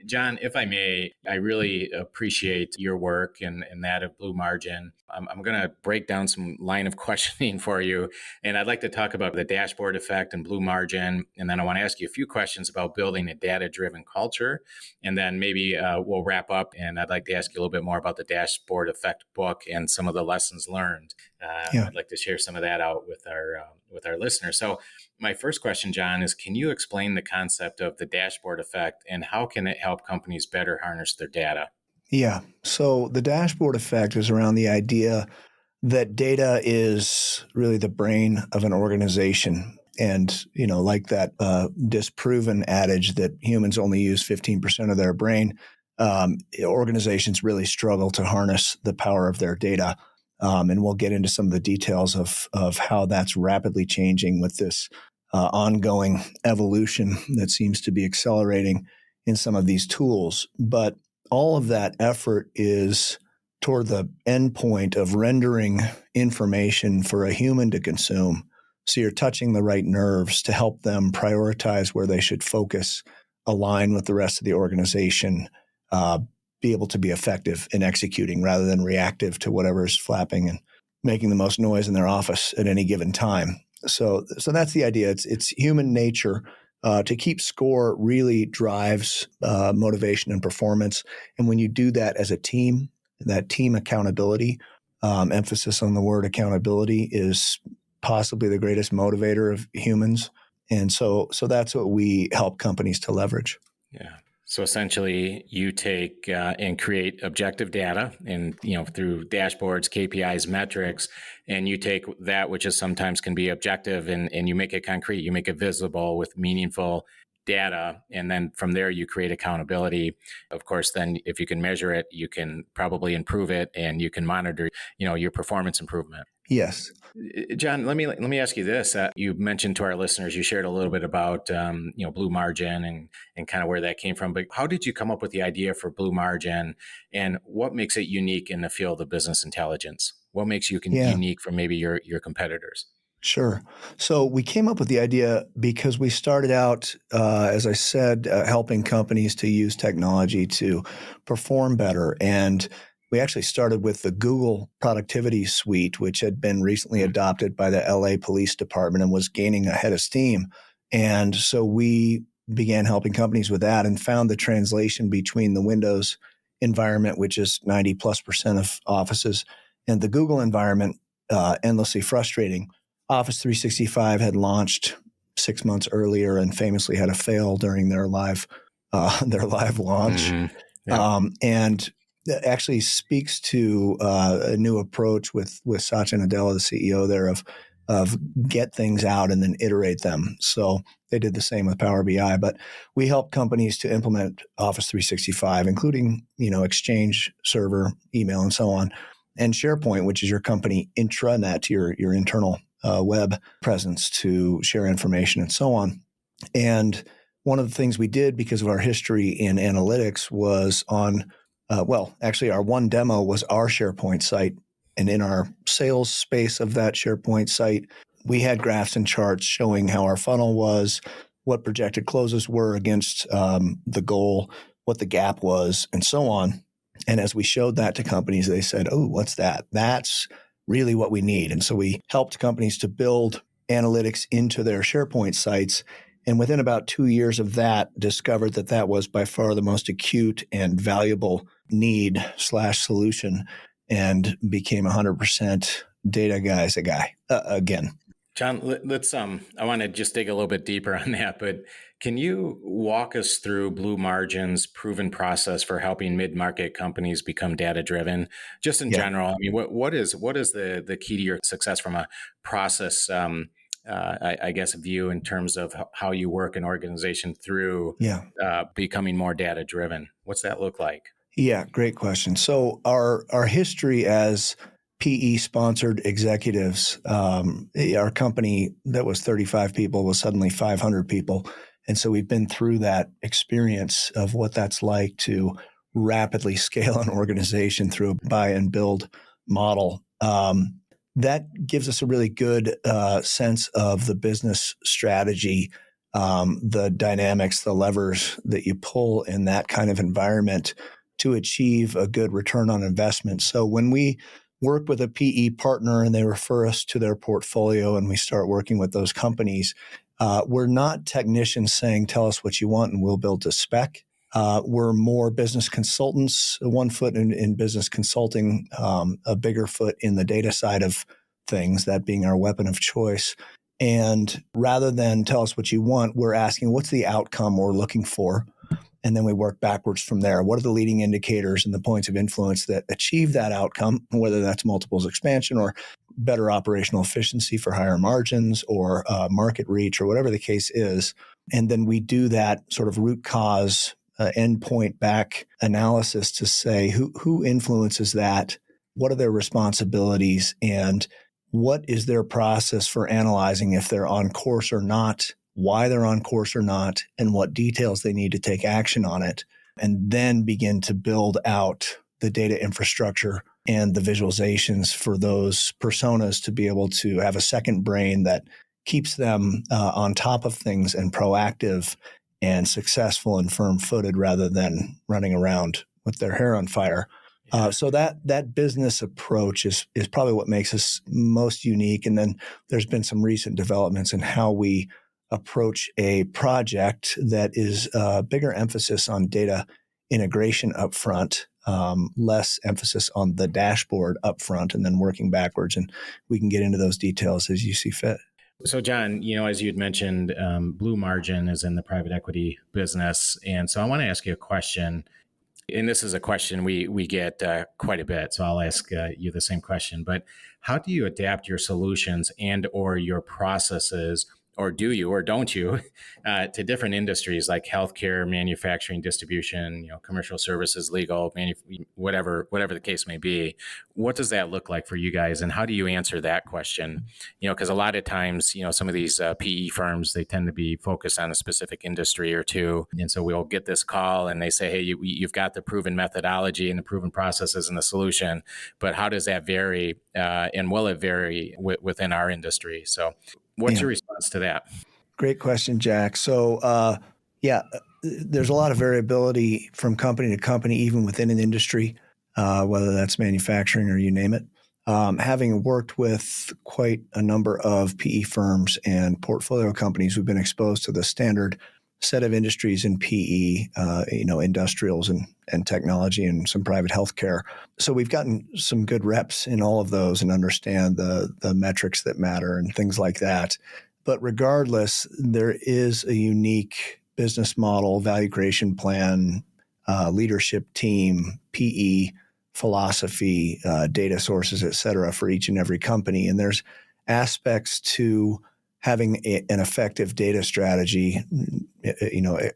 John, if I may, I really appreciate your work and that of Blue Margin. I'm going to break down some line of questioning for you. And I'd like to talk about the dashboard effect and Blue Margin. And then I want to ask you a few questions about building a data-driven culture. And then maybe we'll wrap up. And I'd like to ask you a little bit more about the dashboard effect book and some of the lessons learned. I'd like to share some of that out with our listeners. So my first question, John, is can you explain the concept of the dashboard effect and how can it help companies better harness their data? Yeah. So the dashboard effect is around the idea that data is really the brain of an organization. And, like that disproven adage that humans only use 15% of their brain, organizations really struggle to harness the power of their data. And we'll get into some of the details of how that's rapidly changing with this ongoing evolution that seems to be accelerating in some of these tools. But all of that effort is toward the endpoint of rendering information for a human to consume. So you're touching the right nerves to help them prioritize where they should focus, align with the rest of the organization, be able to be effective in executing rather than reactive to whatever's flapping and making the most noise in their office at any given time. So that's the idea. It's human nature. To keep score really drives motivation and performance. And when you do that as a team, that team accountability, emphasis on the word accountability is possibly the greatest motivator of humans. And so that's what we help companies to leverage. Yeah. So essentially, you take and create objective data, and through dashboards, KPIs, metrics, and you take that which is sometimes can be objective, and you make it concrete. You make it visible with meaningful data, and then from there you create accountability. Of course, then if you can measure it, you can probably improve it, and you can monitor, your performance improvement. Yes. John, let me ask you this. You mentioned to our listeners, you shared a little bit about, Blue Margin and kind of where that came from. But how did you come up with the idea for Blue Margin, and what makes it unique in the field of business intelligence? What makes you unique from maybe your competitors? Sure. So we came up with the idea because we started out, as I said, helping companies to use technology to perform better. And we actually started with the Google Productivity Suite, which had been recently adopted by the LA Police Department and was gaining a head of steam. And so we began helping companies with that and found the translation between the Windows environment, which is 90+% of offices, and the Google environment, endlessly frustrating. Office 365 had launched 6 months earlier and famously had a fail during their live launch. Mm-hmm. Yeah. And that actually speaks to a new approach with Satya Nadella, the CEO there, of get things out and then iterate them. So they did the same with Power BI, but we help companies to implement Office 365, including, Exchange server, email, and so on, and SharePoint, which is your company intranet, your internal web presence to share information and so on. And one of the things we did because of our history in analytics was on actually, our one demo was our SharePoint site. And in our sales space of that SharePoint site, we had graphs and charts showing how our funnel was, what projected closes were against the goal, what the gap was, and so on. And as we showed that to companies, they said, "Oh, what's that? That's really what we need." And so we helped companies to build analytics into their SharePoint sites. And within about 2 years of that, discovered that was by far the most acute and valuable need/solution, and became 100% data guys again. John, let's I want to just dig a little bit deeper on that, but can you walk us through Blue Margin's proven process for helping mid-market companies become data-driven? Just in general, I mean, what is the key to your success from a process I guess, view in terms of how you work an organization through becoming more data driven? What's that look like? Yeah, great question. So our history as PE-sponsored executives, our company that was 35 people was suddenly 500 people. And so we've been through that experience of what that's like to rapidly scale an organization through a buy and build model. That gives us a really good sense of the business strategy the dynamics, the levers that you pull in that kind of environment to achieve a good return on investment. So when we work with a PE partner and they refer us to their portfolio and we start working with those companies, we're not technicians saying, tell us what you want and we'll build to spec. We're more business consultants, one foot in business consulting, a bigger foot in the data side of things, that being our weapon of choice. And rather than tell us what you want, we're asking what's the outcome we're looking for? And then we work backwards from there. What are the leading indicators and the points of influence that achieve that outcome, whether that's multiples expansion or better operational efficiency for higher margins or market reach or whatever the case is. And then we do that sort of root cause endpoint back analysis to say who influences that, what are their responsibilities, and what is their process for analyzing if they're on course or not, why they're on course or not, and what details they need to take action on it, and then begin to build out the data infrastructure and the visualizations for those personas to be able to have a second brain that keeps them on top of things and proactive and successful and firm-footed rather than running around with their hair on fire. So that business approach is probably what makes us most unique. And then there's been some recent developments in how we approach a project that is a bigger emphasis on data integration upfront, less emphasis on the dashboard upfront, and then working backwards. And we can get into those details as you see fit. So, John, as you'd mentioned, Blue Margin is in the private equity business. And so I want to ask you a question. And this is a question we get quite a bit. So I'll ask you the same question. But how do you adapt your solutions and or your processes, or do you or don't you, to different industries like healthcare, manufacturing, distribution, commercial services, legal, whatever the case may be? What does that look like for you guys, and how do you answer that question? Because a lot of times, some of these PE firms, they tend to be focused on a specific industry or two, and so we'll get this call and they say, "Hey, you've got the proven methodology and the proven processes and the solution, but how does that vary, and will it vary within our industry?" So, what's your response to that? Great question, Jack. So, there's a lot of variability from company to company, even within an industry, whether that's manufacturing or you name it. Having worked with quite a number of PE firms and portfolio companies, we've been exposed to the standard set of industries in PE, industrials and technology and some private healthcare. So we've gotten some good reps in all of those and understand the metrics that matter and things like that. But regardless, there is a unique business model, value creation plan, leadership team, PE philosophy, data sources, et cetera, for each and every company. And there's aspects to having an effective data strategy,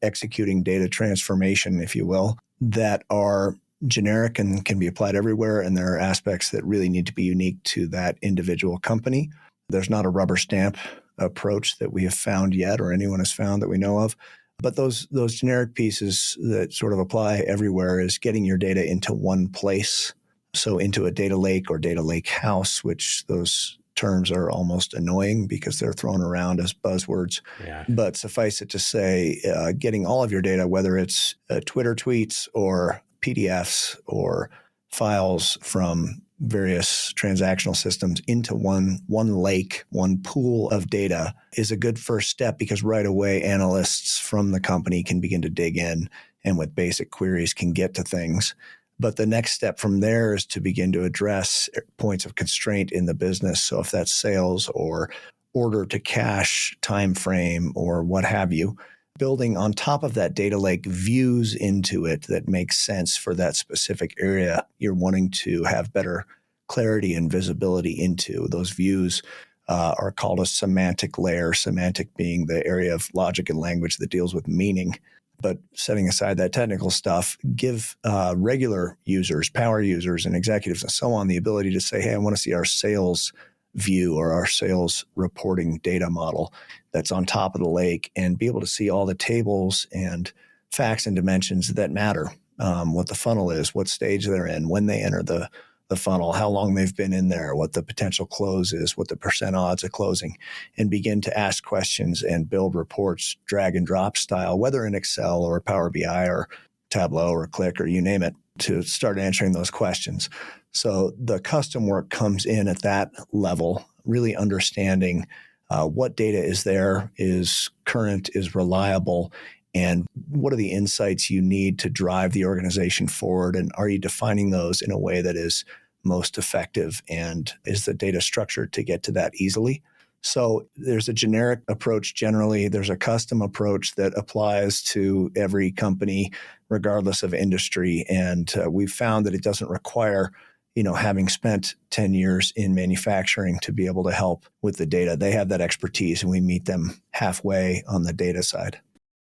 executing data transformation, if you will, that are generic and can be applied everywhere. And there are aspects that really need to be unique to that individual company. There's not a rubber stamp approach that we have found yet, or anyone has found that we know of. But those generic pieces that sort of apply everywhere is getting your data into one place. So into a data lake or data lake house, which those terms are almost annoying because they're thrown around as buzzwords. Yeah. But suffice it to say, getting all of your data, whether it's Twitter tweets or PDFs or files from various transactional systems, into one lake, one pool of data, is a good first step, because right away analysts from the company can begin to dig in and with basic queries can get to things. But the next step from there is to begin to address points of constraint in the business. So if that's sales or order to cash time frame or what have you, building on top of that data lake views into it that makes sense for that specific area you're wanting to have better clarity and visibility into. Those views are called a semantic layer, semantic being the area of logic and language that deals with meaning. But setting aside that technical stuff, give regular users, power users and executives and so on the ability to say, hey, I want to see our sales view or our sales reporting data model that's on top of the lake, and be able to see all the tables and facts and dimensions that matter, what the funnel is, what stage they're in, when they enter the the funnel, how long they've been in there, what the potential close is, what the percent odds of closing, and begin to ask questions and build reports, drag and drop style, whether in Excel or Power BI or Tableau or Click or you name it, to start answering those questions. So the custom work comes in at that level, really understanding what data is there, is current, is reliable, and what are the insights you need to drive the organization forward? And are you defining those in a way that is most effective? And is the data structured to get to that easily? So there's a generic approach generally. There's a custom approach that applies to every company, regardless of industry. And we've found that it doesn't require having spent 10 years in manufacturing to be able to help with the data. They have that expertise, and we meet them halfway on the data side.